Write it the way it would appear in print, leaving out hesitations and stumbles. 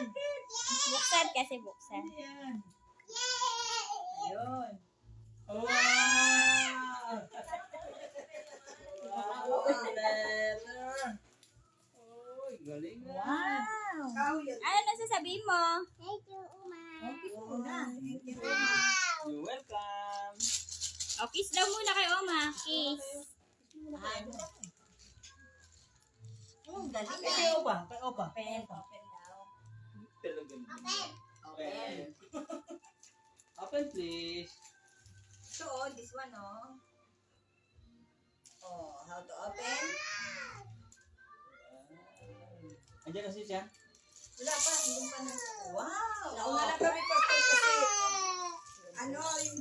yan? Buksan kasi buksan. Ano yan? Ayun. Wow! Wow! Letter! Uy, galing na. Wow. Ano nasasabihin mo? Okay po na. Thank you. You're welcome. O, kiss daw muna kay Oma. Kiss. Galing. Kay Opa. Kay Opa. Open. Open daw. Talaga. Open. Open, please. So, this one, oh. Oh, how to open? Andiyan kasi siya. Wala pa, hindi pa na. Wow! Nauna na kami pagkas kasi. Ano, yung